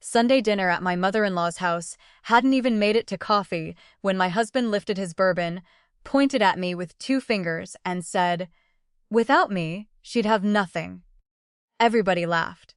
Sunday dinner at my mother-in-law's house, hadn't even made it to coffee when my husband lifted his bourbon, pointed at me with two fingers, and said, "Without me, she'd have nothing." Everybody laughed.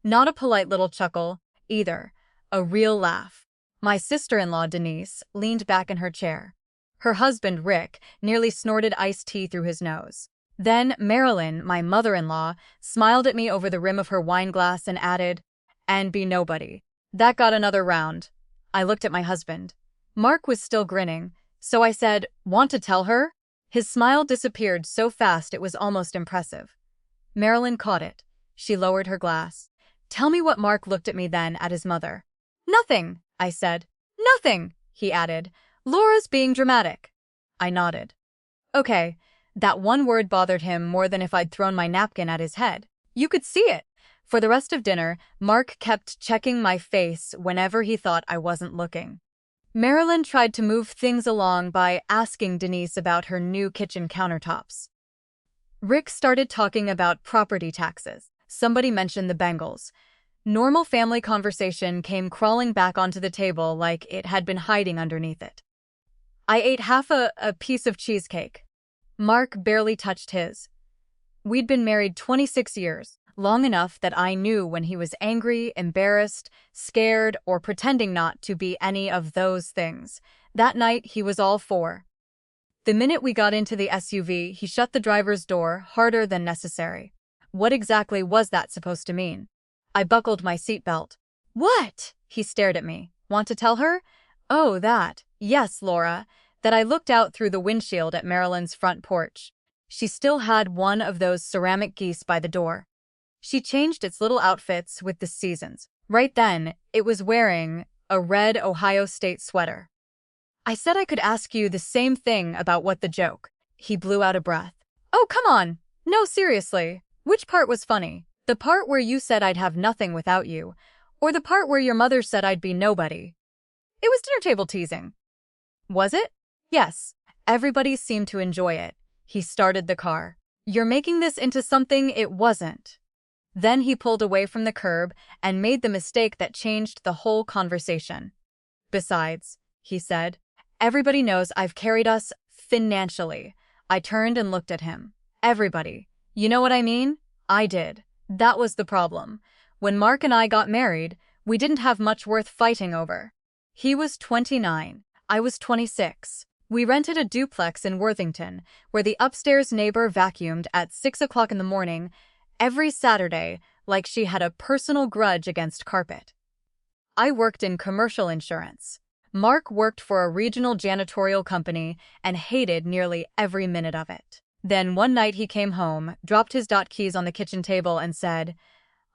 Not a polite little chuckle, either. A real laugh. My sister-in-law, Denise, leaned back in her chair. Her husband, Rick, nearly snorted iced tea through his nose. Then Marilyn, my mother-in-law, smiled at me over the rim of her wine glass and added, "And be nobody." That got another round. I looked at my husband. Mark was still grinning, so I said, "Want to tell her?" His smile disappeared so fast it was almost impressive. Marilyn caught it. She lowered her glass. "Tell me what." Mark looked at me, then at his mother. "Nothing," I said. "Nothing," he added. "Laura's being dramatic." I nodded. Okay, that one word bothered him more than if I'd thrown my napkin at his head. You could see it. For the rest of dinner, Mark kept checking my face whenever he thought I wasn't looking. Marilyn tried to move things along by asking Denise about her new kitchen countertops. Rick started talking about property taxes. Somebody mentioned the Bengals. Normal family conversation came crawling back onto the table like it had been hiding underneath it. I ate half a piece of cheesecake. Mark barely touched his. We'd been married 26 years, long enough that I knew when he was angry, embarrassed, scared, or pretending not to be any of those things. That night, he was all four. The minute we got into the SUV, he shut the driver's door harder than necessary. What exactly was that supposed to mean? I buckled my seatbelt. "What?" He stared at me. "Want to tell her?" "Oh, that. Yes, Laura." That I looked out through the windshield at Marilyn's front porch. She still had one of those ceramic geese by the door. She changed its little outfits with the seasons. Right then, it was wearing a red Ohio State sweater. "I said I could ask you the same thing about what the joke." He blew out a breath. "Oh, come on. No, seriously. Which part was funny? The part where you said I'd have nothing without you, or the part where your mother said I'd be nobody?" "It was dinner table teasing." "Was it?" "Yes." Everybody seemed to enjoy it. He started the car. "You're making this into something it wasn't." Then he pulled away from the curb and made the mistake that changed the whole conversation. "Besides," he said, "everybody knows I've carried us financially." I turned and looked at him. "Everybody. You know what I mean?" I did. That was the problem. When Mark and I got married, we didn't have much worth fighting over. He was 29. I was 26. We rented a duplex in Worthington, where the upstairs neighbor vacuumed at 6 o'clock in the morning every Saturday like she had a personal grudge against carpet. I worked in commercial insurance. Mark worked for a regional janitorial company and hated nearly every minute of it. Then one night he came home, dropped his keys on the kitchen table and said,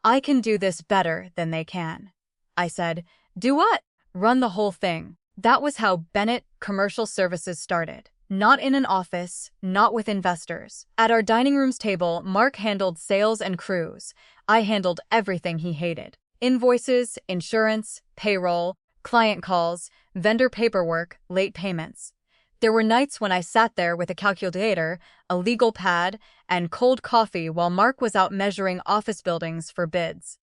"I can do this better than they can." I said, "Do what?" "Run the whole thing." That was how Bennett Commercial Services started. Not in an office, not with investors. At our dining room's table, Mark handled sales and crews. I handled everything he hated. Invoices, insurance, payroll, client calls, vendor paperwork, late payments. There were nights when I sat there with a calculator, a legal pad, and cold coffee while Mark was out measuring office buildings for bids.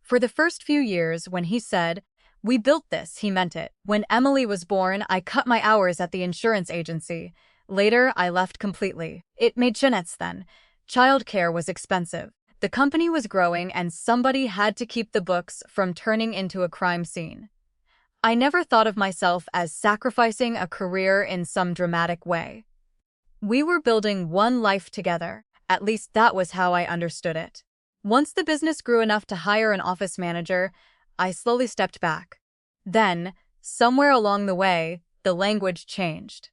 For the first few years, when he said, "We built this," he meant it. When Emily was born, I cut my hours at the insurance agency. Later, I left completely. It made sense then. Childcare was expensive. The company was growing, and somebody had to keep the books from turning into a crime scene. I never thought of myself as sacrificing a career in some dramatic way. We were building one life together. At least that was how I understood it. Once the business grew enough to hire an office manager, I slowly stepped back. Then, somewhere along the way, the language changed.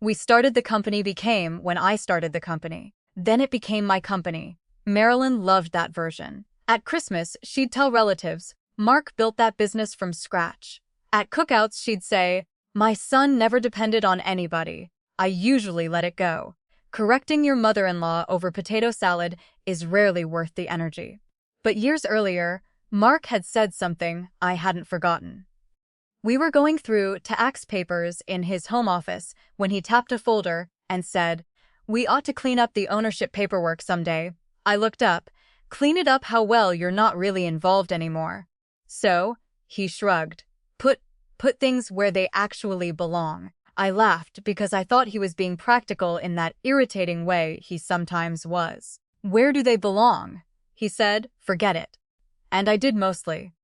When I started the company. Then it became my company. Marilyn loved that version. At Christmas, she'd tell relatives, "Mark built that business from scratch." At cookouts, she'd say, "My son never depended on anybody. I usually let it go." Correcting your mother-in-law over potato salad is rarely worth the energy. But years earlier, Mark had said something I hadn't forgotten. We were going through tax papers in his home office when he tapped a folder and said, "We ought to clean up the ownership paperwork someday." I looked up. "Clean it up? How? Well, you're not really involved anymore." So, he shrugged. Put things where they actually belong. I laughed because I thought he was being practical in that irritating way he sometimes was. Where do they belong? He said, forget it. And I did mostly.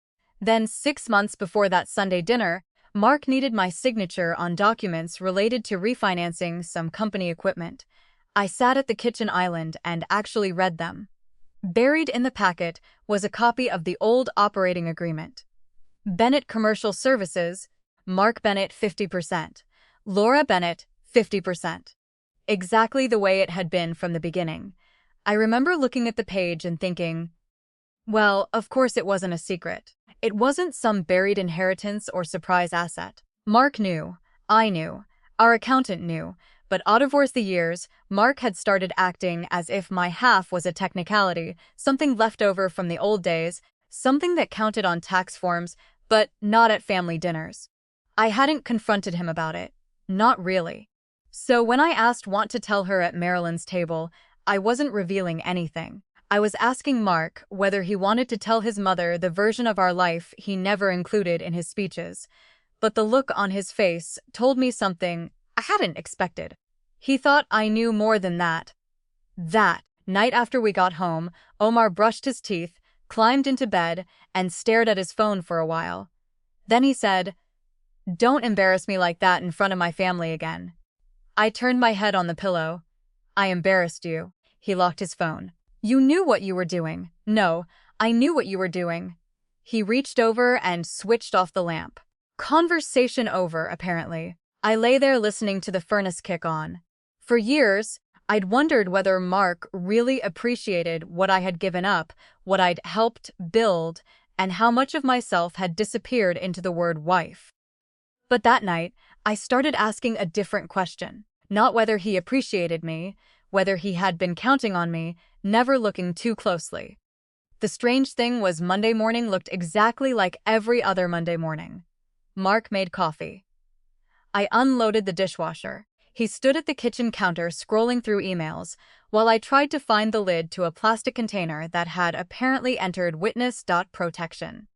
Then 6 months before that Sunday dinner, Mark needed my signature on documents related to refinancing some company equipment. I sat at the kitchen island and actually read them. Buried in the packet was a copy of the old operating agreement. Bennett Commercial Services, Mark Bennett 50%, Laura Bennett 50%. Exactly the way it had been from the beginning. I remember looking at the page and thinking, well, of course it wasn't a secret. It wasn't some buried inheritance or surprise asset. Mark knew, I knew, our accountant knew, but out of the years, Mark had started acting as if my half was a technicality, something left over from the old days, something that counted on tax forms, but not at family dinners. I hadn't confronted him about it. Not really. So when I asked want to tell her at Marilyn's table, I wasn't revealing anything. I was asking Mark whether he wanted to tell his mother the version of our life he never included in his speeches. But the look on his face told me something I hadn't expected. He thought I knew more than that. That night after we got home, Omar brushed his teeth, climbed into bed, and stared at his phone for a while. Then he said, "Don't embarrass me like that in front of my family again." I turned my head on the pillow. "I embarrassed you." He locked his phone. "You knew what you were doing." "No, I knew what you were doing." He reached over and switched off the lamp. Conversation over, apparently. I lay there listening to the furnace kick on. For years, I'd wondered whether Mark really appreciated what I had given up, what I'd helped build, and how much of myself had disappeared into the word wife. But that night, I started asking a different question. Not whether he appreciated me, whether he had been counting on me, never looking too closely. The strange thing was Monday morning looked exactly like every other Monday morning. Mark made coffee. I unloaded the dishwasher. He stood at the kitchen counter scrolling through emails, while I tried to find the lid to a plastic container that had apparently entered witness.protection.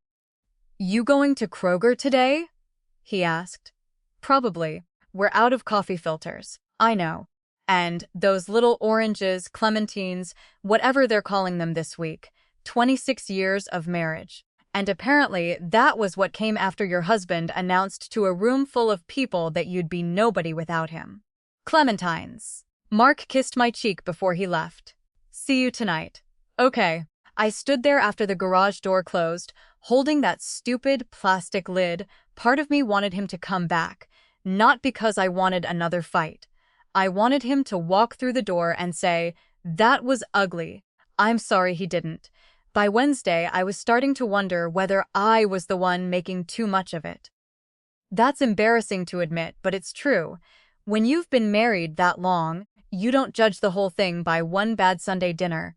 "You going to Kroger today?" he asked. "Probably. We're out of coffee filters." "I know. And those little oranges, clementines, whatever they're calling them this week. 26 years of marriage. And apparently that was what came after your husband announced to a room full of people that you'd be nobody without him. Clementines." Mark kissed my cheek before he left. "See you tonight." "Okay." I stood there after the garage door closed, holding that stupid plastic lid. Part of me wanted him to come back, not because I wanted another fight. I wanted him to walk through the door and say, "That was ugly. I'm sorry he didn't." By Wednesday, I was starting to wonder whether I was the one making too much of it. That's embarrassing to admit, but it's true. When you've been married that long, you don't judge the whole thing by one bad Sunday dinner.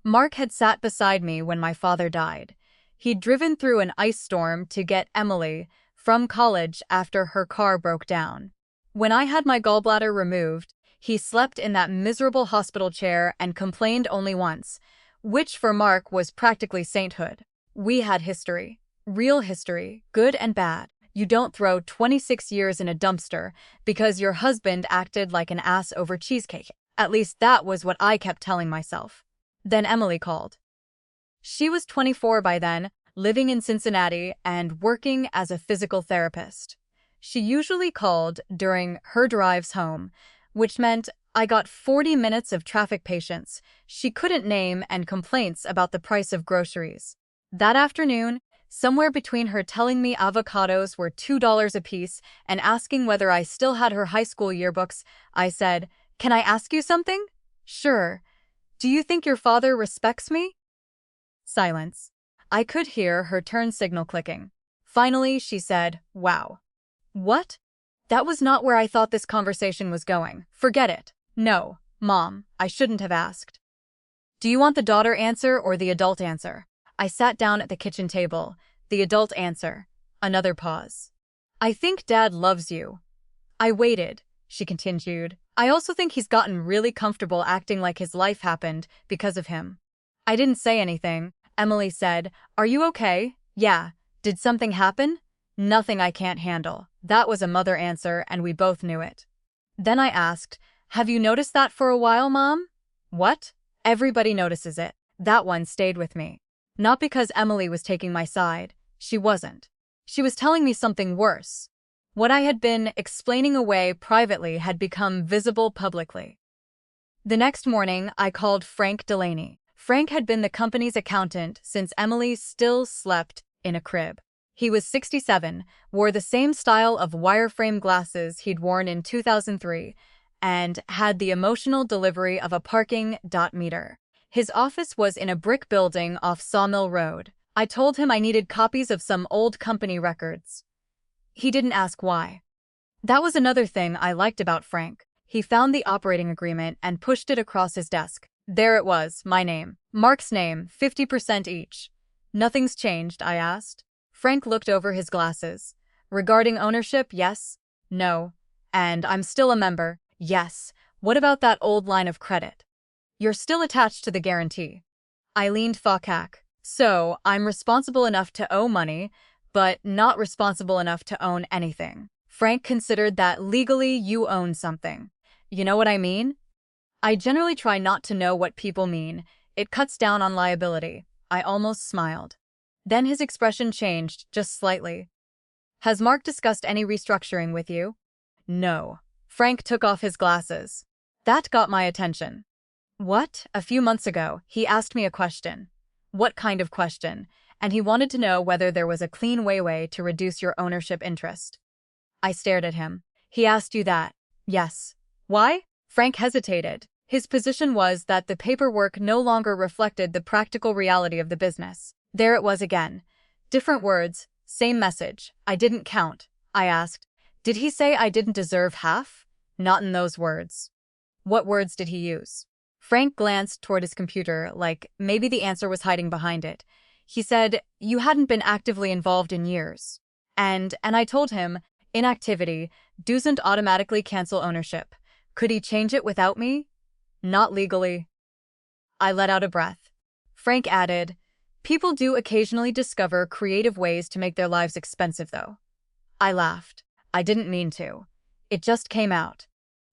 Mark had sat beside me when my father died. He'd driven through an ice storm to get Emily from college after her car broke down. When I had my gallbladder removed, he slept in that miserable hospital chair and complained only once, which for Mark was practically sainthood. We had history. Real history, good and bad. You don't throw 26 years in a dumpster because your husband acted like an ass over cheesecake. At least that was what I kept telling myself. Then Emily called. She was 24 by then, living in Cincinnati and working as a physical therapist. She usually called during her drives home, which meant I got 40 minutes of traffic patience she couldn't name and complaints about the price of groceries. That afternoon, somewhere between her telling me avocados were $2 a piece and asking whether I still had her high school yearbooks, I said, "Can I ask you something?" "Sure. Do you think your father respects me?" Silence. I could hear her turn signal clicking. Finally, she said, "Wow." "What?" That was not where I thought this conversation was going. Forget it. "No, Mom, I shouldn't have asked." "Do you want the daughter answer or the adult answer?" I sat down at the kitchen table. The adult answer. Another pause. "I think Dad loves you." I waited, she continued. "I also think he's gotten really comfortable acting like his life happened because of him." I didn't say anything. Emily said, "Are you okay?" "Yeah, Did something happen? Nothing I can't handle. That was a mother answer, and we both knew it. Then I asked, have you noticed that for a while, Mom? What? Everybody notices it. That one stayed with me. Not because Emily was taking my side. She wasn't. She was telling me something worse. What I had been explaining away privately had become visible publicly. The next morning, I called Frank Delaney. Frank had been the company's accountant since Emily still slept in a crib. He was 67, wore the same style of wireframe glasses he'd worn in 2003, and had the emotional delivery of a parking dot meter. His office was in a brick building off Sawmill Road. I told him I needed copies of some old company records. He didn't ask why. That was another thing I liked about Frank. He found the operating agreement and pushed it across his desk. There it was, my name. Mark's name, 50% each. Nothing's changed, I asked. Frank looked over his glasses. Regarding ownership, yes. No. And I'm still a member. Yes. What about that old line of credit? You're still attached to the guarantee. I leaned Fakak. So, I'm responsible enough to owe money, but not responsible enough to own anything. Frank considered that legally you own something. You know what I mean? I generally try not to know what people mean. It cuts down on liability. I almost smiled. Then his expression changed, just slightly. Has Mark discussed any restructuring with you? No. Frank took off his glasses. That got my attention. What? A few months ago, he asked me a question. What kind of question? And he wanted to know whether there was a clean way to reduce your ownership interest. I stared at him. He asked you that? Yes. Why? Frank hesitated. His position was that the paperwork no longer reflected the practical reality of the business. There it was again. Different words, same message. I didn't count. I asked, did he say I didn't deserve half? Not in those words. What words did he use? Frank glanced toward his computer, like maybe the answer was hiding behind it. He said, you hadn't been actively involved in years. And I told him, inactivity doesn't automatically cancel ownership. Could he change it without me? Not legally. I let out a breath. Frank added, people do occasionally discover creative ways to make their lives expensive, though. I laughed. I didn't mean to. It just came out.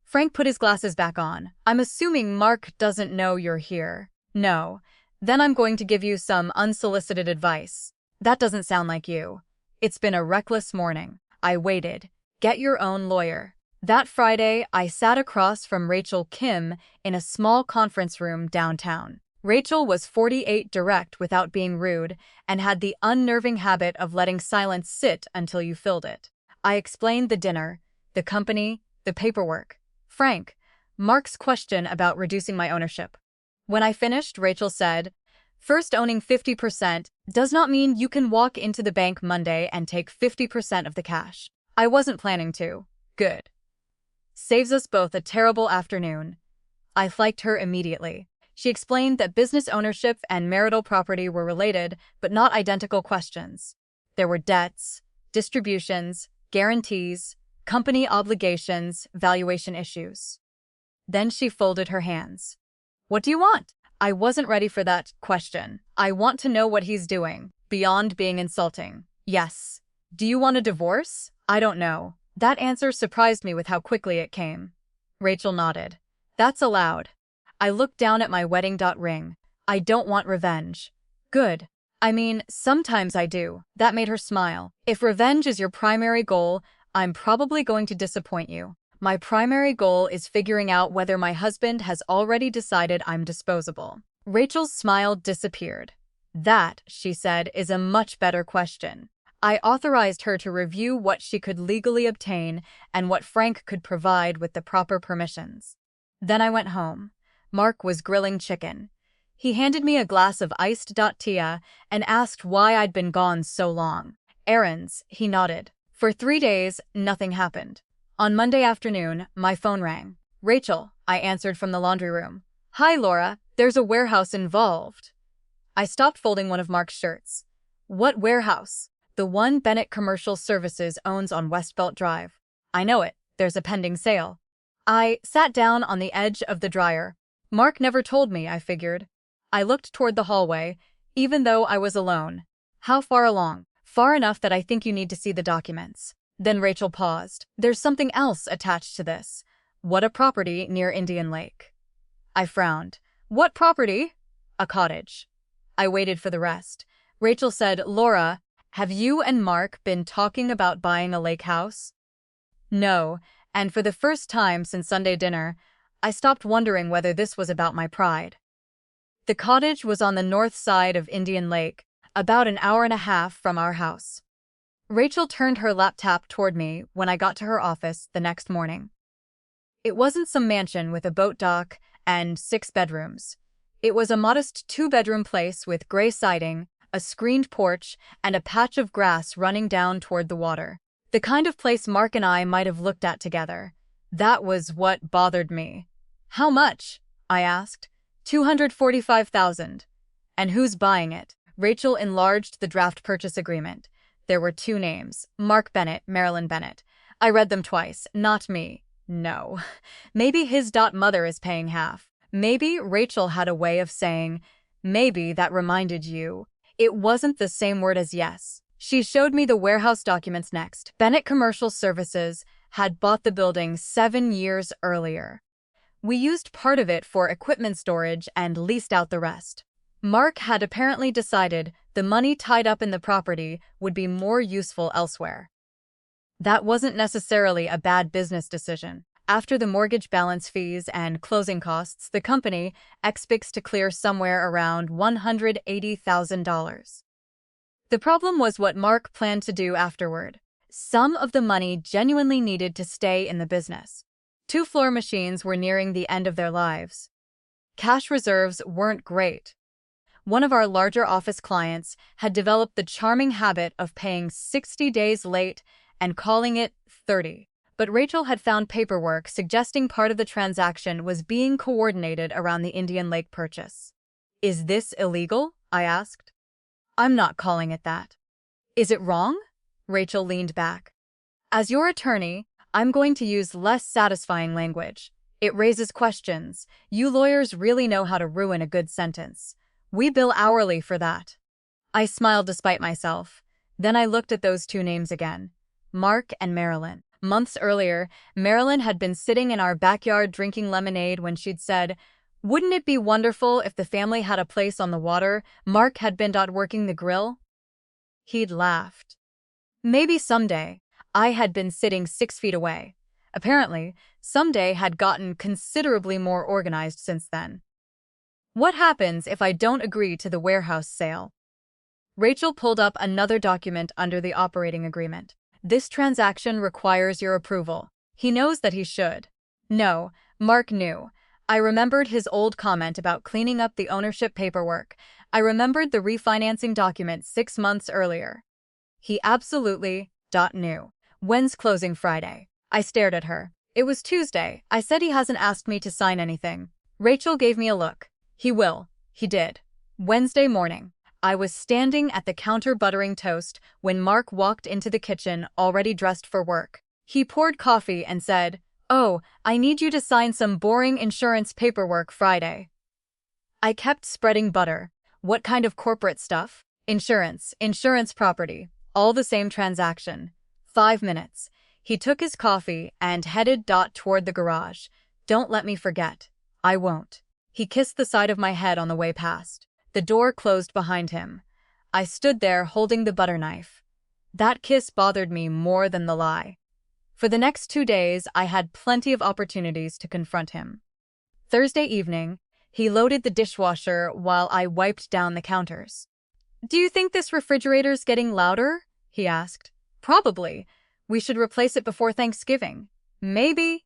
Frank put his glasses back on. I'm assuming Mark doesn't know you're here. No. Then I'm going to give you some unsolicited advice. That doesn't sound like you. It's been a reckless morning. I waited. Get your own lawyer. That Friday, I sat across from Rachel Kim in a small conference room downtown. Rachel was 48 direct without being rude and had the unnerving habit of letting silence sit until you filled it. I explained the dinner, the company, the paperwork. Frank, Mark's question about reducing my ownership. When I finished, Rachel said, first, owning 50% does not mean you can walk into the bank Monday and take 50% of the cash. I wasn't planning to. Good. Saves us both a terrible afternoon. I liked her immediately. She explained that business ownership and marital property were related, but not identical questions. There were debts, distributions, guarantees, company obligations, valuation issues. Then she folded her hands. What do you want? I wasn't ready for that question. I want to know what he's doing, beyond being insulting. Yes. Do you want a divorce? I don't know. That answer surprised me with how quickly it came. Rachel nodded. That's allowed. I looked down at my wedding ring. I don't want revenge. Good. I mean, sometimes I do. That made her smile. If revenge is your primary goal, I'm probably going to disappoint you. My primary goal is figuring out whether my husband has already decided I'm disposable. Rachel's smile disappeared. That, she said, is a much better question. I authorized her to review what she could legally obtain and what Frank could provide with the proper permissions. Then I went home. Mark was grilling chicken. He handed me a glass of iced tea and asked why I'd been gone so long. Errands, he nodded. For 3 days, nothing happened. On Monday afternoon, my phone rang. Rachel, I answered from the laundry room. Hi, Laura, there's a warehouse involved. I stopped folding one of Mark's shirts. What warehouse? The one Bennett Commercial Services owns on Westbelt Drive. I know it. There's a pending sale. I sat down on the edge of the dryer. Mark never told me, I figured. I looked toward the hallway, even though I was alone. How far along? Far enough that I think you need to see the documents. Then Rachel paused. There's something else attached to this. What a property near Indian Lake. I frowned. What property? A cottage. I waited for the rest. Rachel said, Laura, have you and Mark been talking about buying a lake house? No, and for the first time since Sunday dinner, I stopped wondering whether this was about my pride. The cottage was on the north side of Indian Lake, about an hour and a half from our house. Rachel turned her laptop toward me when I got to her office the next morning. It wasn't some mansion with a boat dock and 6 bedrooms. It was a modest 2-bedroom place with gray siding, a screened porch, and a patch of grass running down toward the water. The kind of place Mark and I might have looked at together. That was what bothered me. How much? I asked. $245,000. And who's buying it? Rachel enlarged the draft purchase agreement. There were 2 names, Mark Bennett, Marilyn Bennett. I read them twice, not me. No. Maybe his mother is paying half. Maybe Rachel had a way of saying, maybe that reminded you. It wasn't the same word as yes. She showed me the warehouse documents next. Bennett Commercial Services had bought the building 7 years earlier. We used part of it for equipment storage and leased out the rest. Mark had apparently decided the money tied up in the property would be more useful elsewhere. That wasn't necessarily a bad business decision. After the mortgage balance fees and closing costs, the company expects to clear somewhere around $180,000. The problem was what Mark planned to do afterward. Some of the money genuinely needed to stay in the business. 2 floor machines were nearing the end of their lives. Cash reserves weren't great. One of our larger office clients had developed the charming habit of paying 60 days late and calling it 30. But Rachel had found paperwork suggesting part of the transaction was being coordinated around the Indian Lake purchase. Is this illegal? I asked. I'm not calling it that. Is it wrong? Rachel leaned back. As your attorney, I'm going to use less satisfying language. It raises questions. You lawyers really know how to ruin a good sentence. We bill hourly for that. I smiled despite myself. Then I looked at those 2 names again. Mark and Marilyn. Months earlier, Marilyn had been sitting in our backyard drinking lemonade when she'd said, "Wouldn't it be wonderful if the family had a place on the water?" Mark had been working the grill. He'd laughed. Maybe someday. I had been sitting 6 feet away. Apparently, someday had gotten considerably more organized since then. What happens if I don't agree to the warehouse sale? Rachel pulled up another document under the operating agreement. This transaction requires your approval. He knows that he should. No, Mark knew. I remembered his old comment about cleaning up the ownership paperwork. I remembered the refinancing document 6 months earlier. He absolutely knew. When's closing Friday? I stared at her. It was Tuesday. I said he hasn't asked me to sign anything. Rachel gave me a look. He will. He did. Wednesday morning. I was standing at the counter buttering toast when Mark walked into the kitchen already dressed for work. He poured coffee and said, "Oh, I need you to sign some boring insurance paperwork Friday." I kept spreading butter. What kind of corporate stuff? Insurance property, all the same transaction. 5 minutes. He took his coffee and headed toward the garage. Don't let me forget. I won't. He kissed the side of my head on the way past. The door closed behind him. I stood there holding the butter knife. That kiss bothered me more than the lie. For the next 2 days, I had plenty of opportunities to confront him. Thursday evening, he loaded the dishwasher while I wiped down the counters. "Do you think this refrigerator's getting louder?" he asked. "Probably. We should replace it before Thanksgiving." "Maybe."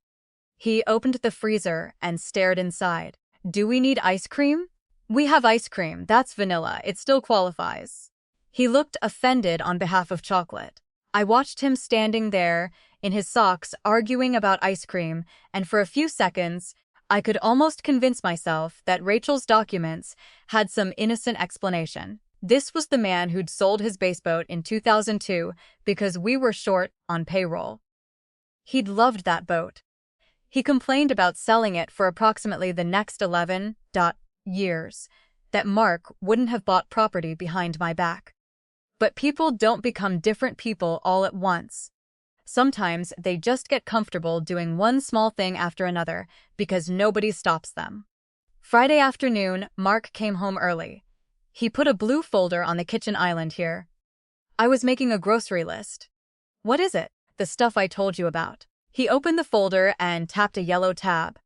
He opened the freezer and stared inside. "Do we need ice cream?" "We have ice cream. That's vanilla. It still qualifies." He looked offended on behalf of chocolate. I watched him standing there in his socks arguing about ice cream, and for a few seconds, I could almost convince myself that Rachel's documents had some innocent explanation. This was the man who'd sold his base boat in 2002 because we were short on payroll. He'd loved that boat. He complained about selling it for approximately the next 11 years, that Mark wouldn't have bought property behind my back. But people don't become different people all at once. Sometimes they just get comfortable doing one small thing after another because nobody stops them. Friday afternoon, Mark came home early. He put a blue folder on the kitchen island here. I was making a grocery list. What is it? The stuff I told you about. He opened the folder and tapped a yellow tab.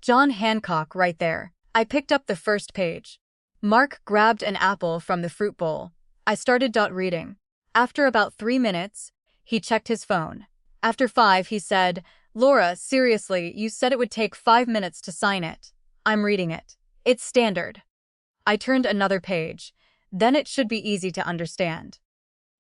John Hancock right there. I picked up the first page. Mark grabbed an apple from the fruit bowl. I started reading. After about 3 minutes, he checked his phone. After 5, he said, "Laura, seriously, you said it would take 5 minutes to sign it. I'm reading it. It's standard." I turned another page. Then it should be easy to understand.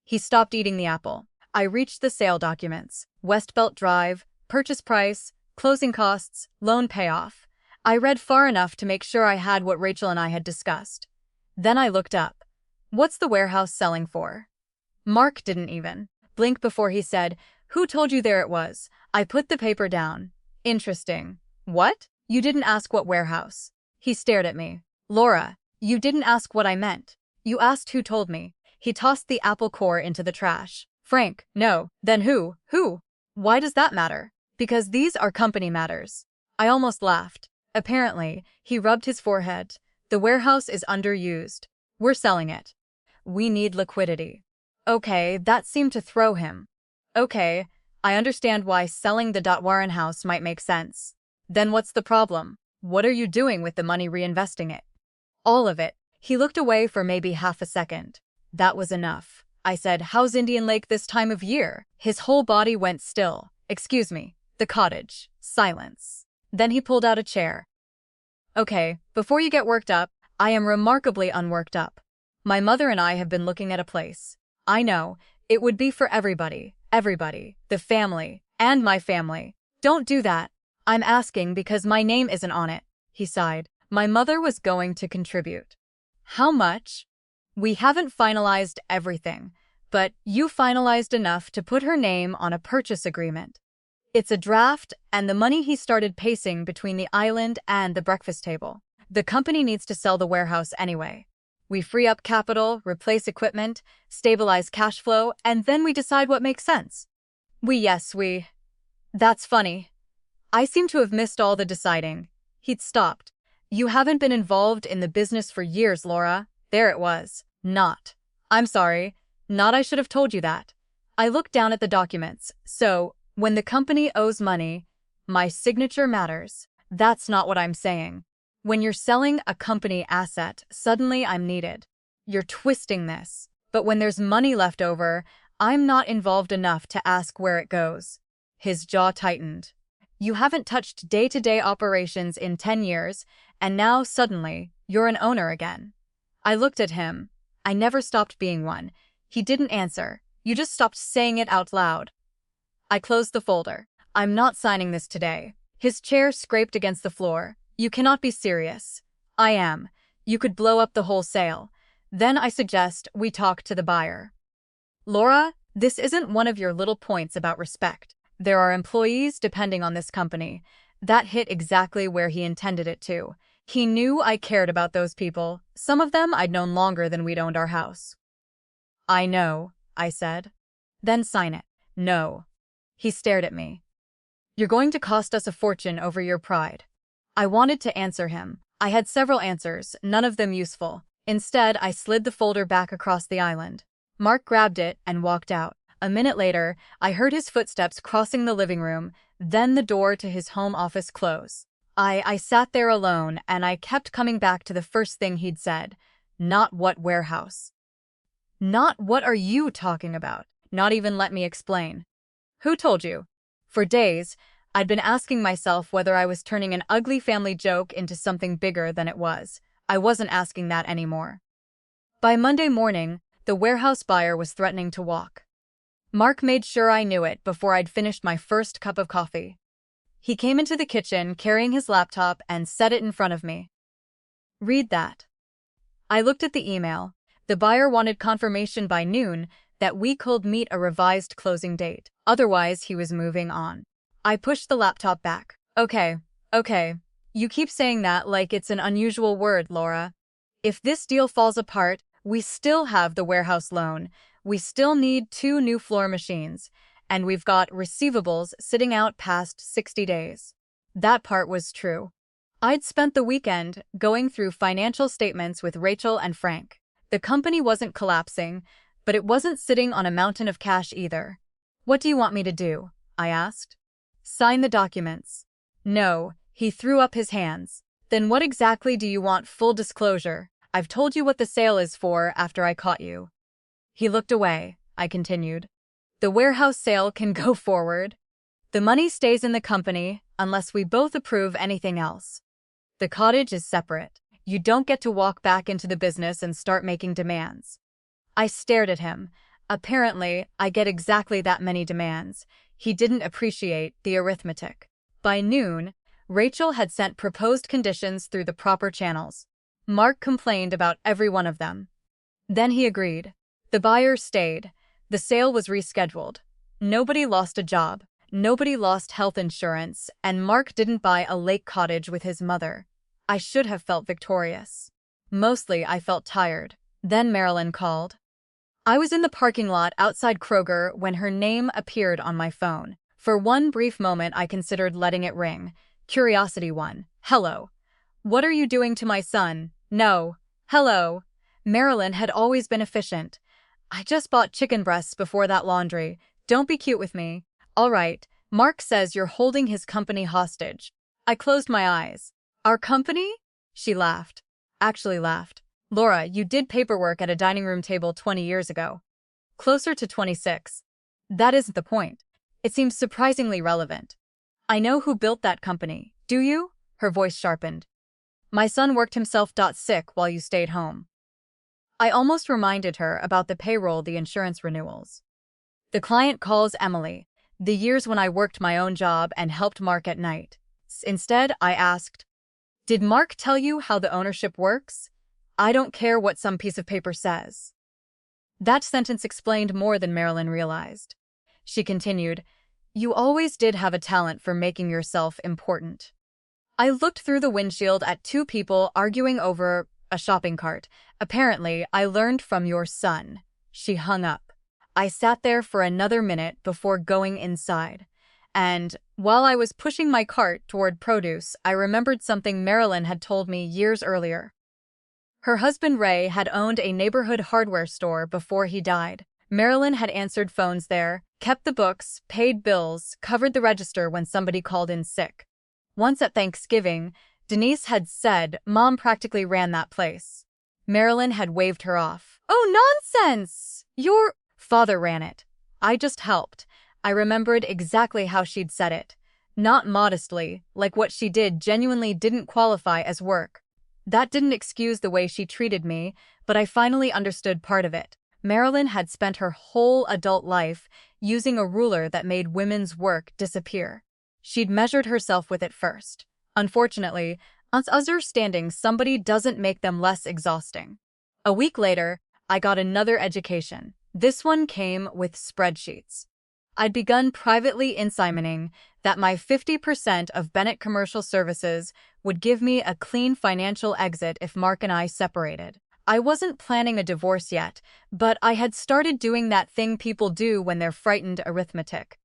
He stopped eating the apple. I reached the sale documents. Westbelt Drive, purchase price, closing costs, loan payoff. I read far enough to make sure I had what Rachel and I had discussed. Then I looked up. What's the warehouse selling for? Mark didn't even blink before he said, "Who told you there it was?" I put the paper down. Interesting. What? You didn't ask what warehouse. He stared at me. Laura, you didn't ask what I meant. You asked who told me. He tossed the apple core into the trash. Frank, no. Then who? Who? Why does that matter? Because these are company matters. I almost laughed. Apparently, he rubbed his forehead. The warehouse is underused. We're selling it. We need liquidity. Okay, that seemed to throw him. Okay, I understand why selling the Warren house might make sense. Then what's the problem? What are you doing with the money, reinvesting it? All of it. He looked away for maybe half a second. That was enough. I said, "How's Indian Lake this time of year?" His whole body went still. "Excuse me." The cottage. Silence. Then he pulled out a chair. "Okay, before you get worked up, I am remarkably unworked up. My mother and I have been looking at a place. I know, it would be for everybody. Everybody. The family. And my family. Don't do that. I'm asking because my name isn't on it." He sighed. "My mother was going to contribute." "How much?" "We haven't finalized everything, but you finalized enough to put her name on a purchase agreement. It's a draft, and the money." He started pacing between the island and the breakfast table. "The company needs to sell the warehouse anyway. We free up capital, replace equipment, stabilize cash flow, and then we decide what makes sense." Yes, we. That's funny. I seem to have missed all the deciding." He'd stopped. "You haven't been involved in the business for years, Laura." There it was. Not. "I'm sorry. Not I should have told you that." I looked down at the documents. "So, when the company owes money, my signature matters." "That's not what I'm saying. When you're selling a company asset, suddenly I'm needed." "You're twisting this. But when there's money left over, I'm not involved enough to ask where it goes." His jaw tightened. "You haven't touched day-to-day operations in 10 years, and now, suddenly, you're an owner again." I looked at him. I never stopped being one. He didn't answer. You just stopped saying it out loud. I closed the folder. "I'm not signing this today." His chair scraped against the floor. "You cannot be serious." "I am. You could blow up the whole sale. Then I suggest we talk to the buyer." "Laura, this isn't one of your little points about respect. There are employees depending on this company." That hit exactly where he intended it to. He knew I cared about those people. Some of them I'd known longer than we'd owned our house. "I know," I said. "Then sign it." "No." He stared at me. "You're going to cost us a fortune over your pride." I wanted to answer him. I had several answers, none of them useful. Instead, I slid the folder back across the island. Mark grabbed it and walked out. A minute later, I heard his footsteps crossing the living room, then the door to his home office close. I sat there alone, and I kept coming back to the first thing he'd said. Not what warehouse. Not what are you talking about. Not even let me explain. Who told you? For days, I'd been asking myself whether I was turning an ugly family joke into something bigger than it was. I wasn't asking that anymore. By Monday morning, the warehouse buyer was threatening to walk. Mark made sure I knew it before I'd finished my first cup of coffee. He came into the kitchen carrying his laptop and set it in front of me. "Read that." I looked at the email. The buyer wanted confirmation by noon that we could meet a revised closing date. Otherwise, he was moving on. I pushed the laptop back. Okay. You keep saying that like it's an unusual word, Laura. If this deal falls apart, We still have the warehouse loan. We still need 2 new floor machines. And we've got receivables sitting out past 60 days. That part was true. I'd spent the weekend going through financial statements with Rachel and Frank. The company wasn't collapsing, but it wasn't sitting on a mountain of cash either. "What do you want me to do?" I asked. "Sign the documents." "No," he threw up his hands. "Then what exactly do you want? Full disclosure. I've told you what the sale is for after I caught you." He looked away. I continued. "The warehouse sale can go forward. The money stays in the company unless we both approve anything else. The cottage is separate. You don't get to walk back into the business and start making demands." I stared at him. Apparently, I get exactly that many demands. He didn't appreciate the arithmetic. By noon, Rachel had sent proposed conditions through the proper channels. Mark complained about every one of them. Then he agreed. The buyer stayed. The sale was rescheduled. Nobody lost a job. Nobody lost health insurance, and Mark didn't buy a lake cottage with his mother. I should have felt victorious. Mostly, I felt tired. Then Marilyn called. I was in the parking lot outside Kroger when her name appeared on my phone. For one brief moment, I considered letting it ring. Curiosity won. "Hello. What are you doing to my son?" "No. Hello." Marilyn had always been efficient. "I just bought chicken breasts before that laundry. Don't be cute with me." "All right. Mark says you're holding his company hostage." I closed my eyes. "Our company?" She laughed. Actually laughed. "Laura, you did paperwork at a dining room table 20 years ago. Closer to 26. That isn't the point. It seems surprisingly relevant. I know who built that company. Do you?" Her voice sharpened. "My son worked himself sick while you stayed home." I almost reminded her about the payroll, the insurance renewals. "The client calls Emily. The years when I worked my own job and helped Mark at night." Instead, I asked, "Did Mark tell you how the ownership works?" "I don't care what some piece of paper says." That sentence explained more than Marilyn realized. She continued, "You always did have a talent for making yourself important." I looked through the windshield at 2 people arguing over a shopping cart. "Apparently, I learned from your son." She hung up. I sat there for another minute before going inside. And while I was pushing my cart toward produce, I remembered something Marilyn had told me years earlier. Her husband Ray had owned a neighborhood hardware store before he died. Marilyn had answered phones there, kept the books, paid bills, covered the register when somebody called in sick. Once at Thanksgiving, Denise had said Mom practically ran that place. Marilyn had waved her off. "Oh, nonsense! Your father ran it. I just helped." I remembered exactly how she'd said it. Not modestly, like what she did genuinely didn't qualify as work. That didn't excuse the way she treated me, but I finally understood part of it. Marilyn had spent her whole adult life using a ruler that made women's work disappear. She'd measured herself with it first. Unfortunately, understanding somebody doesn't make them less exhausting. A week later, I got another education. This one came with spreadsheets. I'd begun privately insinuating that my 50% of Bennett Commercial Services would give me a clean financial exit if Mark and I separated. I wasn't planning a divorce yet, but I had started doing that thing people do when they're frightened: arithmetic.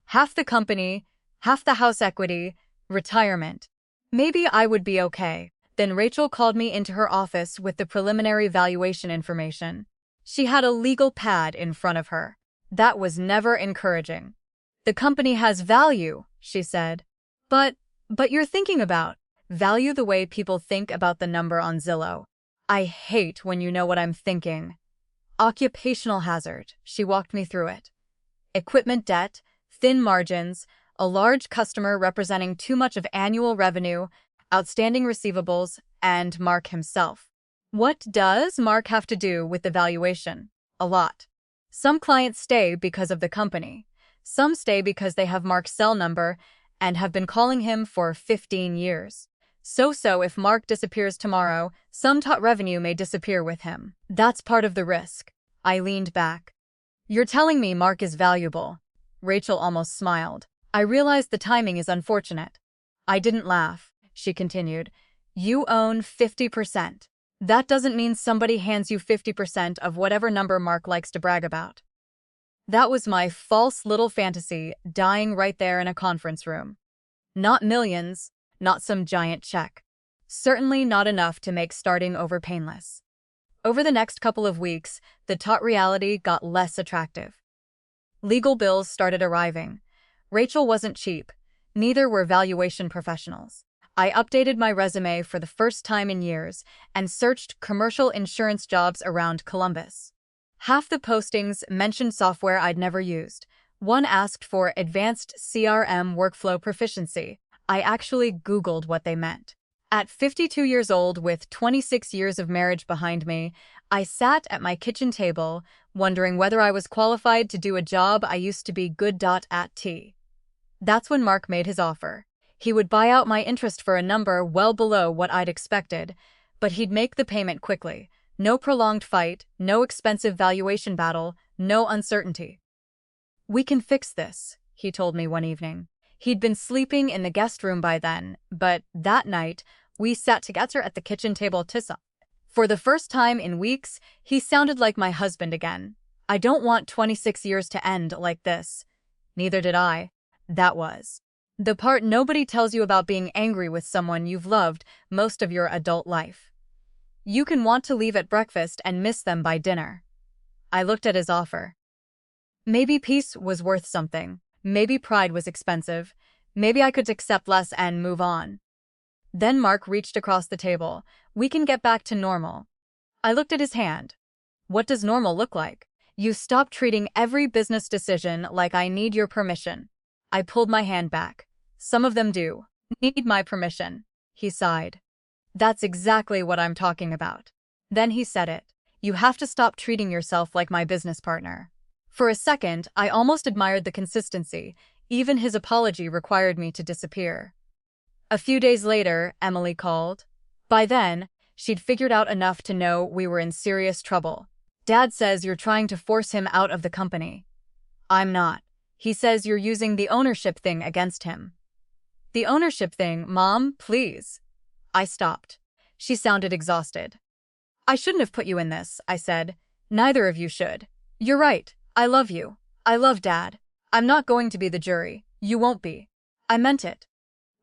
Half the company, half the house equity, retirement. Maybe I would be okay. Then Rachel called me into her office with the preliminary valuation information. She had a legal pad in front of her. That was never encouraging. "The company has value," she said. But you're thinking about value the way people think about the number on Zillow. I hate when you know what I'm thinking. Occupational hazard. She walked me through it. Equipment debt, thin margins, a large customer representing too much of annual revenue, outstanding receivables, and Mark himself. What does Mark have to do with the valuation? A lot. Some clients stay because of the company. Some stay because they have Mark's cell number and have been calling him for 15 years. So if Mark disappears tomorrow, some top revenue may disappear with him. That's part of the risk. I leaned back. "You're telling me Mark is valuable." Rachel almost smiled. I realized the timing is unfortunate. I didn't laugh. She continued, "You own 50%. That doesn't mean somebody hands you 50% of whatever number Mark likes to brag about. That was my false little fantasy dying right there in a conference room. Not millions, not some giant check. Certainly not enough to make starting over painless. Over the next couple of weeks, the taut reality got less attractive. Legal bills started arriving. Rachel wasn't cheap. Neither were valuation professionals. I updated my resume for the first time in years and searched commercial insurance jobs around Columbus. Half the postings mentioned software I'd never used. One asked for advanced CRM workflow proficiency. I actually Googled what they meant. At 52 years old, with 26 years of marriage behind me, I sat at my kitchen table, wondering whether I was qualified to do a job I used to be good at. That's when Mark made his offer. He would buy out my interest for a number well below what I'd expected, but he'd make the payment quickly. No prolonged fight, no expensive valuation battle, no uncertainty. "We can fix this," he told me one evening. He'd been sleeping in the guest room by then, but that night, we sat together at the kitchen table tissa. For the first time in weeks, he sounded like my husband again. I don't want 26 years to end like this. Neither did I. That was the part nobody tells you about being angry with someone you've loved most of your adult life. You can want to leave at breakfast and miss them by dinner. I looked at his offer. Maybe peace was worth something. Maybe pride was expensive. Maybe I could accept less and move on. Then Mark reached across the table. "We can get back to normal." I looked at his hand. "What does normal look like?" "You stop treating every business decision like I need your permission." I pulled my hand back. "Some of them do need my permission," he sighed. "That's exactly what I'm talking about." Then he said it. "You have to stop treating yourself like my business partner." For a second, I almost admired the consistency. Even his apology required me to disappear. A few days later, Emily called. By then, she'd figured out enough to know we were in serious trouble. "Dad says you're trying to force him out of the company." "I'm not. He says you're using the ownership thing against him." "The ownership thing, Mom, please." I stopped. She sounded exhausted. "I shouldn't have put you in this," I said. "Neither of you should. You're right. I love you. I love Dad. I'm not going to be the jury. You won't be." I meant it.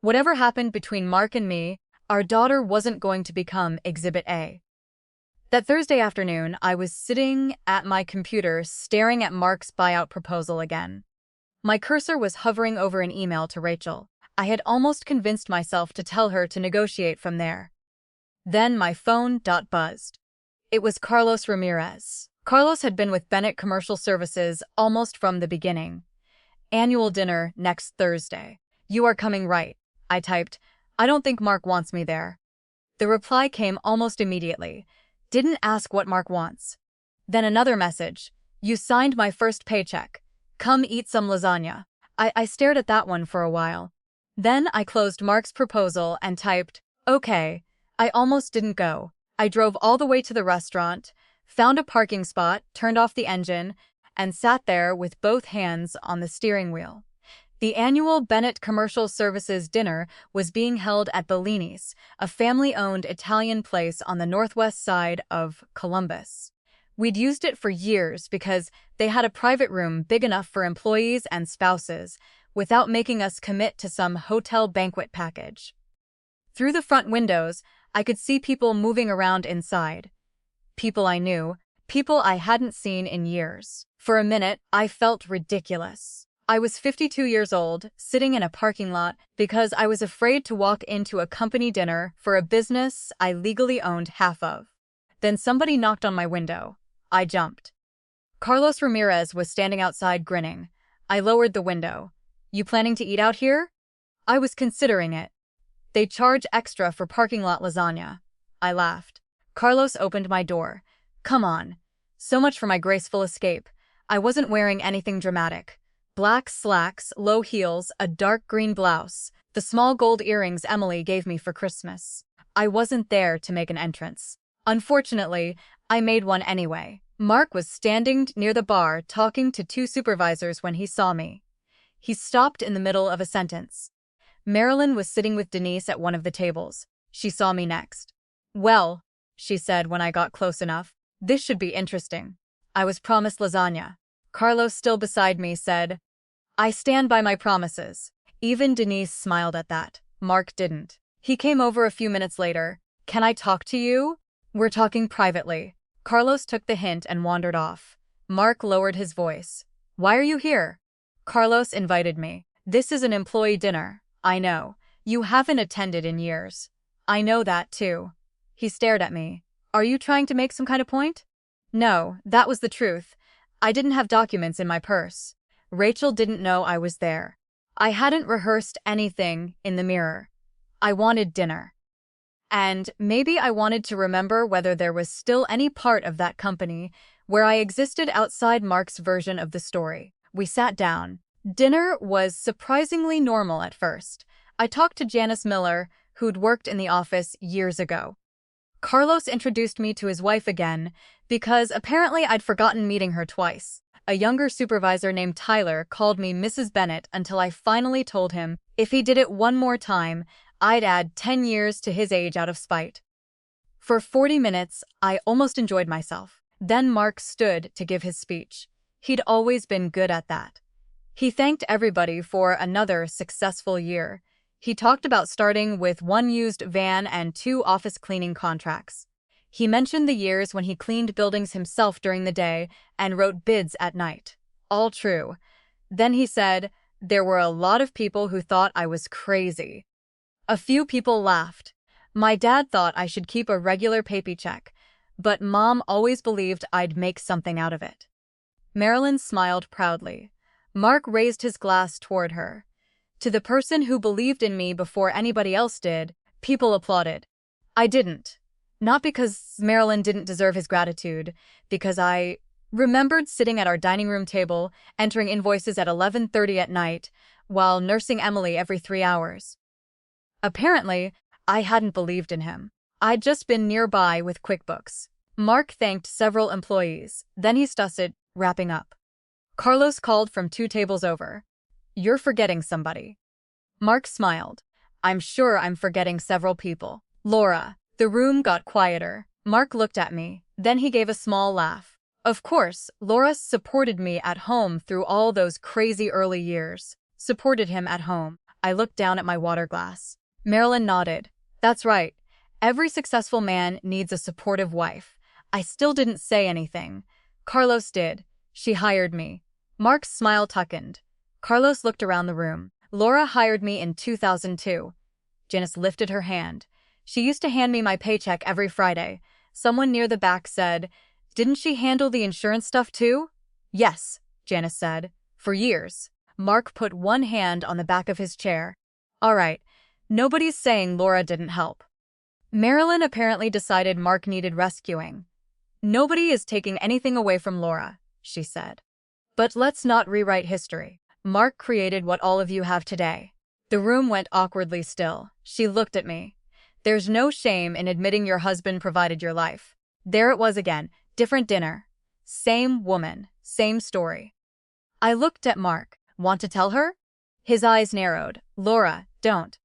Whatever happened between Mark and me, our daughter wasn't going to become Exhibit A. That Thursday afternoon, I was sitting at my computer staring at Mark's buyout proposal again. My cursor was hovering over an email to Rachel. I had almost convinced myself to tell her to negotiate from there. Then my phone buzzed. It was Carlos Ramirez. Carlos had been with Bennett Commercial Services almost from the beginning. "Annual dinner next Thursday. You are coming, right?" I typed. "I don't think Mark wants me there." The reply came almost immediately. "Didn't ask what Mark wants." Then another message. "You signed my first paycheck. Come eat some lasagna." I stared at that one for a while. Then I closed Mark's proposal and typed, "Okay." I almost didn't go. I drove all the way to the restaurant, found a parking spot, turned off the engine, and sat there with both hands on the steering wheel. The annual Bennett Commercial Services dinner was being held at Bellini's, a family-owned Italian place on the northwest side of Columbus. We'd used it for years because they had a private room big enough for employees and spouses, without making us commit to some hotel banquet package. Through the front windows, I could see people moving around inside. People I knew, people I hadn't seen in years. For a minute, I felt ridiculous. I was 52 years old, sitting in a parking lot because I was afraid to walk into a company dinner for a business I legally owned half of. Then somebody knocked on my window. I jumped. Carlos Ramirez was standing outside grinning. I lowered the window. "You planning to eat out here?" I was considering it. "They charge extra for parking lot lasagna." I laughed. Carlos opened my door. "Come on." So much for my graceful escape. I wasn't wearing anything dramatic. Black slacks, low heels, a dark green blouse, the small gold earrings Emily gave me for Christmas. I wasn't there to make an entrance. Unfortunately, I made one anyway. Mark was standing near the bar talking to two supervisors when he saw me. He stopped in the middle of a sentence. Marilyn was sitting with Denise at one of the tables. She saw me next. "Well," she said when I got close enough. This should be interesting. I was promised lasagna. Carlos, still beside me, said, I stand by my promises. Even Denise smiled at that. Mark didn't. He came over a few minutes later. Can I talk to you? We're talking privately. Carlos took the hint and wandered off. Mark lowered his voice. Why are you here? Carlos invited me. This is an employee dinner. I know. You haven't attended in years. I know that too. He stared at me. Are you trying to make some kind of point? No, that was the truth. I didn't have documents in my purse. Rachel didn't know I was there. I hadn't rehearsed anything in the mirror. I wanted dinner. And maybe I wanted to remember whether there was still any part of that company where I existed outside Mark's version of the story. We sat down. Dinner was surprisingly normal at first. I talked to Janice Miller, who'd worked in the office years ago. Carlos introduced me to his wife again because apparently I'd forgotten meeting her twice. A younger supervisor named Tyler called me Mrs. Bennett until I finally told him if he did it one more time, I'd add 10 years to his age out of spite. For 40 minutes, I almost enjoyed myself. Then Mark stood to give his speech. He'd always been good at that. He thanked everybody for another successful year. He talked about starting with 1 used van and 2 office cleaning contracts. He mentioned the years when he cleaned buildings himself during the day and wrote bids at night. All true. Then he said, there were a lot of people who thought I was crazy. A few people laughed. My dad thought I should keep a regular paycheck, but Mom always believed I'd make something out of it. Marilyn smiled proudly. Mark raised his glass toward her. To the person who believed in me before anybody else did, people applauded. I didn't. Not because Marilyn didn't deserve his gratitude, because I remembered sitting at our dining room table, entering invoices at 11:30 at night, while nursing Emily every 3 hours. Apparently, I hadn't believed in him. I'd just been nearby with QuickBooks. Mark thanked several employees, then he stuttered, wrapping up. Carlos called from 2 tables over. You're forgetting somebody. Mark smiled. I'm sure I'm forgetting several people. Laura. The room got quieter. Mark looked at me, then he gave a small laugh. Of course, Laura supported me at home through all those crazy early years. Supported him at home. I looked down at my water glass. Marilyn nodded. That's right. Every successful man needs a supportive wife. I still didn't say anything. Carlos did. She hired me. Mark's smile tuckened. Carlos looked around the room. Laura hired me in 2002. Janice lifted her hand. She used to hand me my paycheck every Friday. Someone near the back said, didn't she handle the insurance stuff too? Yes, Janice said. For years. Mark put one hand on the back of his chair. All right, nobody's saying Laura didn't help. Marilyn apparently decided Mark needed rescuing. Nobody is taking anything away from Laura, she said. But let's not rewrite history. Mark created what all of you have today. The room went awkwardly still. She looked at me. There's no shame in admitting your husband provided your life. There it was again, different dinner. Same woman, same story. I looked at Mark. Want to tell her? His eyes narrowed. Laura, don't.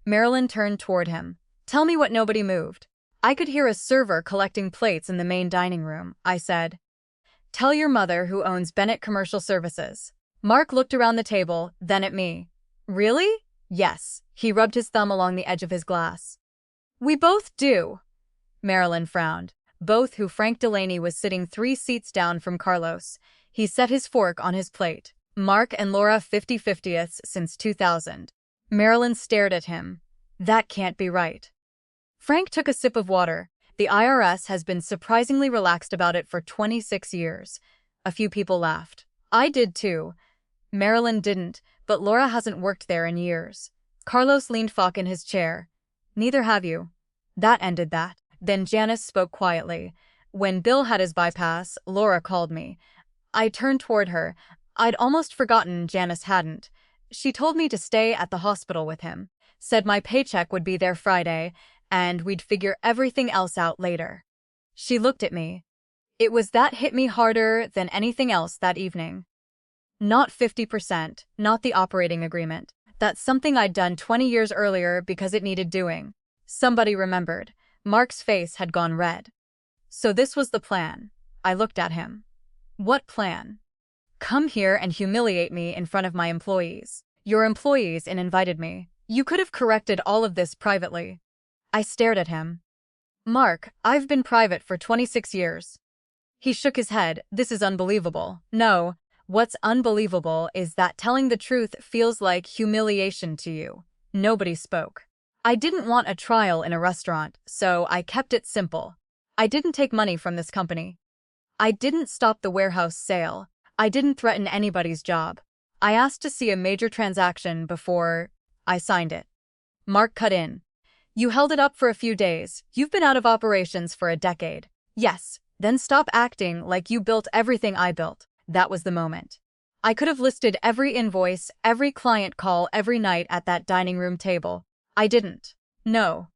Marilyn turned toward him. Tell me what nobody moved. I could hear a server collecting plates in the main dining room, I said. Tell your mother who owns Bennett Commercial Services. Mark looked around the table, then at me. Really? Yes. He rubbed his thumb along the edge of his glass. We both do. Marilyn frowned. Both who Frank Delaney was sitting 3 seats down from Carlos. He set his fork on his plate. Mark and Laura 50/50ths since 2000. Marilyn stared at him. That can't be right. Frank took a sip of water. The IRS has been surprisingly relaxed about it for 26 years. A few people laughed. I did too. Marilyn didn't, but Laura hasn't worked there in years. Carlos leaned forward in his chair. Neither have you. That ended that. Then Janice spoke quietly. When Bill had his bypass, Laura called me. I turned toward her. I'd almost forgotten Janice hadn't. She told me to stay at the hospital with him. Said my paycheck would be there Friday, and we'd figure everything else out later. She looked at me. It was that hit me harder than anything else that evening. Not 50%, not the operating agreement. That's something I'd done 20 years earlier because it needed doing. Somebody remembered. Mark's face had gone red. So this was the plan. I looked at him. What plan? Come here and humiliate me in front of my employees. Your employees invited me. You could have corrected all of this privately. I stared at him. Mark, I've been private for 26 years. He shook his head. This is unbelievable. No, what's unbelievable is that telling the truth feels like humiliation to you. Nobody spoke. I didn't want a trial in a restaurant, so I kept it simple. I didn't take money from this company. I didn't stop the warehouse sale. I didn't threaten anybody's job. I asked to see a major transaction before I signed it. Mark cut in. You held it up for a few days. You've been out of operations for a decade. Yes, then stop acting like you built everything I built. That was the moment. I could have listed every invoice, every client call every night at that dining room table. I didn't. No.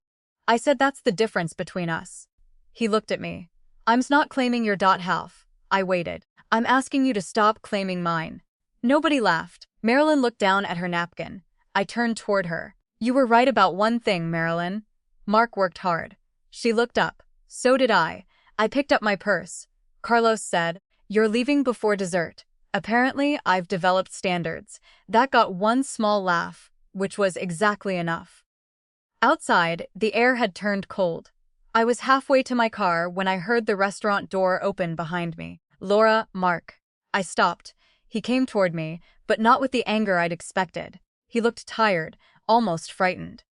I said that's the difference between us. He looked at me. I'm not claiming your half. I waited. I'm asking you to stop claiming mine. Nobody laughed. Marilyn looked down at her napkin. I turned toward her. You were right about one thing, Marilyn. Mark worked hard. She looked up. So did I. I picked up my purse. Carlos said, You're leaving before dessert. Apparently, I've developed standards. That got one small laugh, which was exactly enough. Outside, the air had turned cold. I was halfway to my car when I heard the restaurant door open behind me. Laura, Mark. I stopped. He came toward me, but not with the anger I'd expected. He looked tired, almost frightened.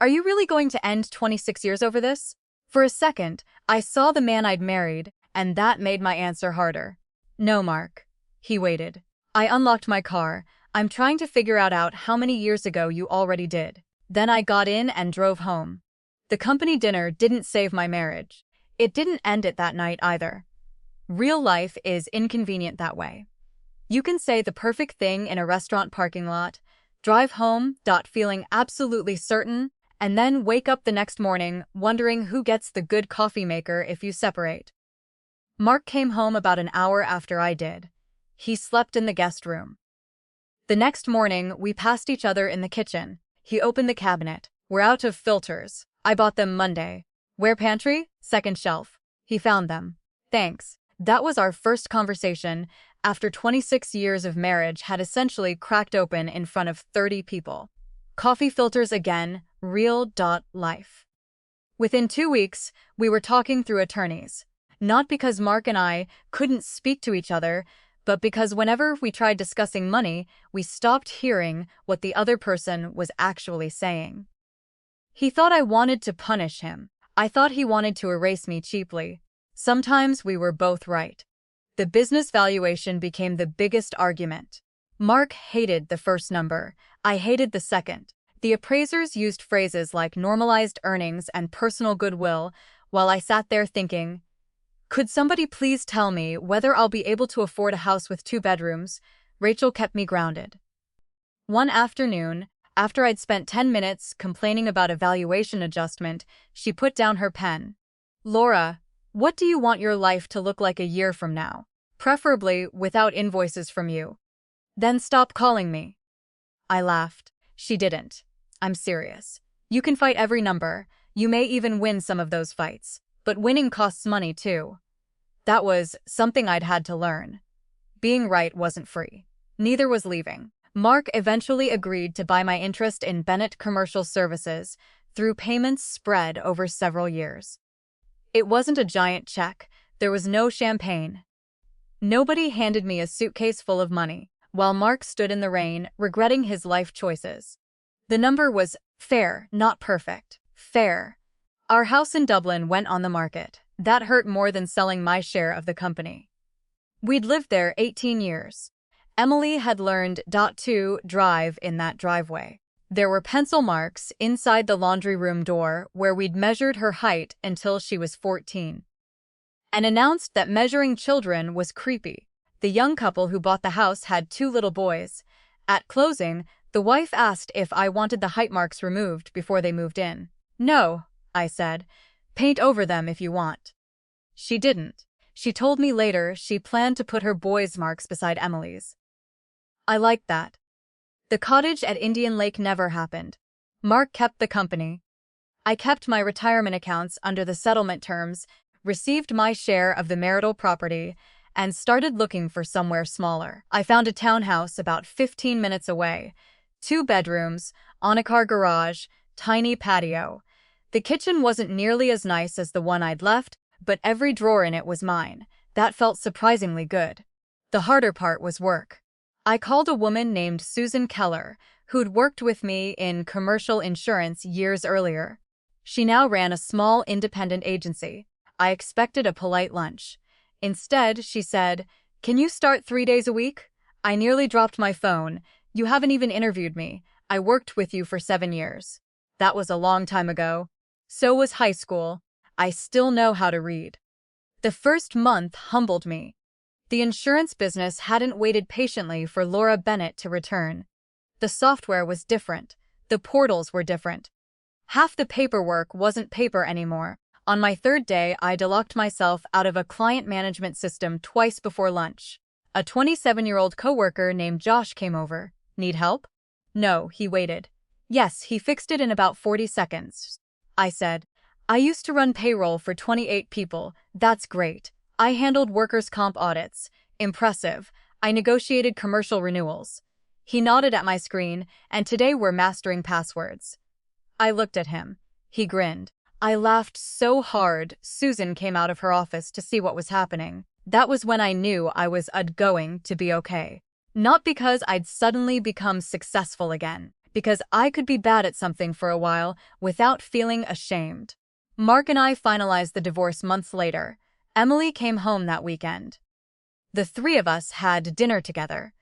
Are you really going to end 26 years over this? For a second, I saw the man I'd married, and that made my answer harder. No, Mark. He waited. I unlocked my car. I'm trying to figure out how many years ago you already did. Then I got in and drove home. The company dinner didn't save my marriage. It didn't end it that night either. Real life is inconvenient that way. You can say the perfect thing in a restaurant parking lot, drive home, feeling absolutely certain, and then wake up the next morning wondering who gets the good coffee maker if you separate. Mark came home about an hour after I did. He slept in the guest room. The next morning, we passed each other in the kitchen. He opened the cabinet. We're out of filters. I bought them Monday. Where pantry? Second shelf. He found them. Thanks. That was our first conversation after 26 years of marriage had essentially cracked open in front of 30 people. Coffee filters again, real life. Within 2 weeks, we were talking through attorneys. Not because Mark and I couldn't speak to each other, but because whenever we tried discussing money, we stopped hearing what the other person was actually saying. He thought I wanted to punish him. I thought he wanted to erase me cheaply. Sometimes we were both right. The business valuation became the biggest argument. Mark hated the first number. I hated the second. The appraisers used phrases like normalized earnings and personal goodwill, while I sat there thinking, could somebody please tell me whether I'll be able to afford a house with 2 bedrooms? Rachel kept me grounded. One afternoon, after I'd spent 10 minutes complaining about a valuation adjustment, she put down her pen. Laura, what do you want your life to look like a year from now? Preferably without invoices from you. Then stop calling me. I laughed. She didn't. I'm serious. You can fight every number. You may even win some of those fights. But winning costs money too. That was something I'd had to learn. Being right wasn't free. Neither was leaving. Mark eventually agreed to buy my interest in Bennett Commercial Services through payments spread over several years. It wasn't a giant check. There was no champagne. Nobody handed me a suitcase full of money, while Mark stood in the rain, regretting his life choices. The number was fair, not perfect. Fair. Our house in Dublin went on the market. That hurt more than selling my share of the company. We'd lived there 18 years. Emily had learned to drive in that driveway. There were pencil marks inside the laundry room door where we'd measured her height until she was 14. And announced that measuring children was creepy. The young couple who bought the house had 2 little boys. At closing, the wife asked if I wanted the height marks removed before they moved in. No, I said. Paint over them if you want. She didn't. She told me later she planned to put her boys' marks beside Emily's. I liked that. The cottage at Indian Lake never happened. Mark kept the company. I kept my retirement accounts under the settlement terms, received my share of the marital property, and started looking for somewhere smaller. I found a townhouse about 15 minutes away, 2 bedrooms, on-a-car garage, tiny patio. The kitchen wasn't nearly as nice as the one I'd left, but every drawer in it was mine. That felt surprisingly good. The harder part was work. I called a woman named Susan Keller, who'd worked with me in commercial insurance years earlier. She now ran a small independent agency. I expected a polite lunch. Instead, she said, "Can you start 3 days a week? I nearly dropped my phone. You haven't even interviewed me. I worked with you for 7 years. That was a long time ago. So was high school. I still know how to read." The first month humbled me. The insurance business hadn't waited patiently for Laura Bennett to return. The software was different. The portals were different. Half the paperwork wasn't paper anymore. On my 3rd day, I locked myself out of a client management system twice before lunch. A 27-year-old coworker named Josh came over. "Need help?" "No," he waited. "Yes, he fixed it in about 40 seconds. I said, "I used to run payroll for 28 people. That's great. I handled workers' comp audits. Impressive. I negotiated commercial renewals." He nodded at my screen, and today we're mastering passwords. I looked at him. He grinned. I laughed so hard, Susan came out of her office to see what was happening. That was when I knew I was going to be okay. Not because I'd suddenly become successful again, because I could be bad at something for a while without feeling ashamed. Mark and I finalized the divorce months later. Emily came home that weekend. The 3 of us had dinner together.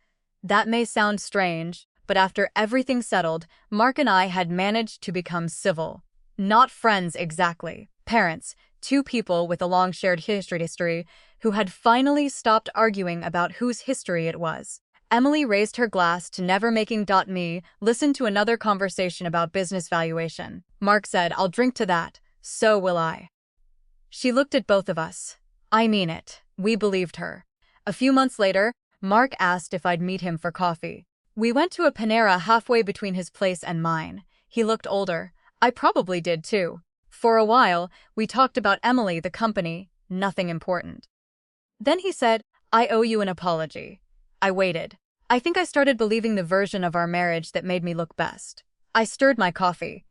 That may sound strange, but after everything settled, Mark and I had managed to become civil. Not friends exactly. Parents, 2 people with a long shared history who had finally stopped arguing about whose history it was. Emily raised her glass to never making me listen to another conversation about business valuation. Mark said, "I'll drink to that. So will I." She looked at both of us. I mean it. We believed her. A few months later, Mark asked if I'd meet him for coffee. We went to a Panera halfway between his place and mine. He looked older. I probably did too. For a while, we talked about Emily, the company, nothing important. Then he said, "I owe you an apology." I waited. I think I started believing the version of our marriage that made me look best. I stirred my coffee.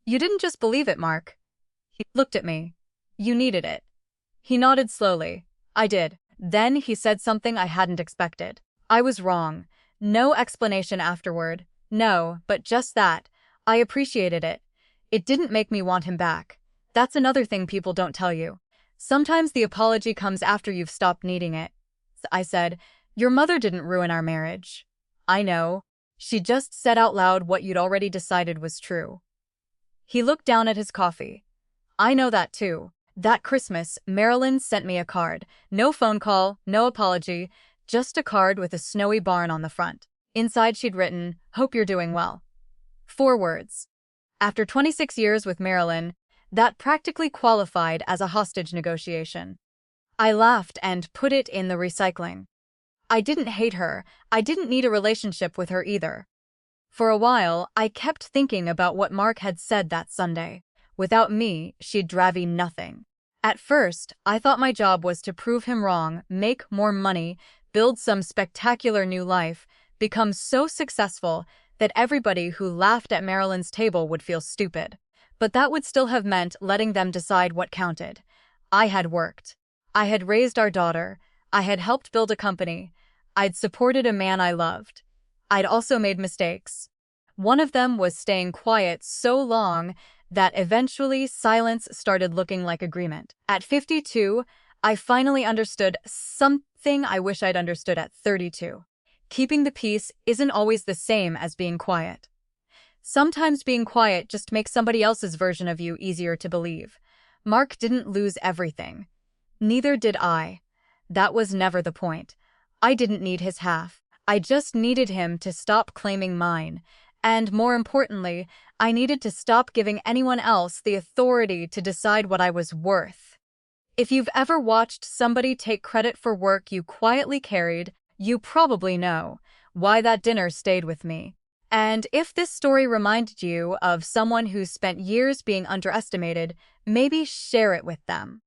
"You didn't just believe it, Mark." He looked at me. "You needed it." He nodded slowly. "I did." Then he said something I hadn't expected. I was wrong. No explanation afterward. No, but just that. I appreciated it. It didn't make me want him back. That's another thing people don't tell you. Sometimes the apology comes after you've stopped needing it. I said, "Your mother didn't ruin our marriage." "I know. She just said out loud what you'd already decided was true." He looked down at his coffee. "I know that too. That Christmas, Marilyn sent me a card. No phone call, no apology, just a card with a snowy barn on the front. Inside she'd written, 'Hope you're doing well.' 4 words. After 26 years with Marilyn, that practically qualified as a hostage negotiation. I laughed and put it in the recycling. I didn't hate her. I didn't need a relationship with her either. For a while, I kept thinking about what Mark had said that Sunday. Without me, she'd dravy nothing. At first, I thought my job was to prove him wrong, make more money, build some spectacular new life, become so successful that everybody who laughed at Marilyn's table would feel stupid. But that would still have meant letting them decide what counted. I had worked. I had raised our daughter. I had helped build a company. I'd supported a man I loved. I'd also made mistakes. One of them was staying quiet so long that eventually silence started looking like agreement. At 52, I finally understood something I wish I'd understood at 32. Keeping the peace isn't always the same as being quiet. Sometimes being quiet just makes somebody else's version of you easier to believe. Mark didn't lose everything. Neither did I. That was never the point. I didn't need his half. I just needed him to stop claiming mine. And more importantly, I needed to stop giving anyone else the authority to decide what I was worth. If you've ever watched somebody take credit for work you quietly carried, you probably know why that dinner stayed with me. And if this story reminded you of someone who's spent years being underestimated, maybe share it with them.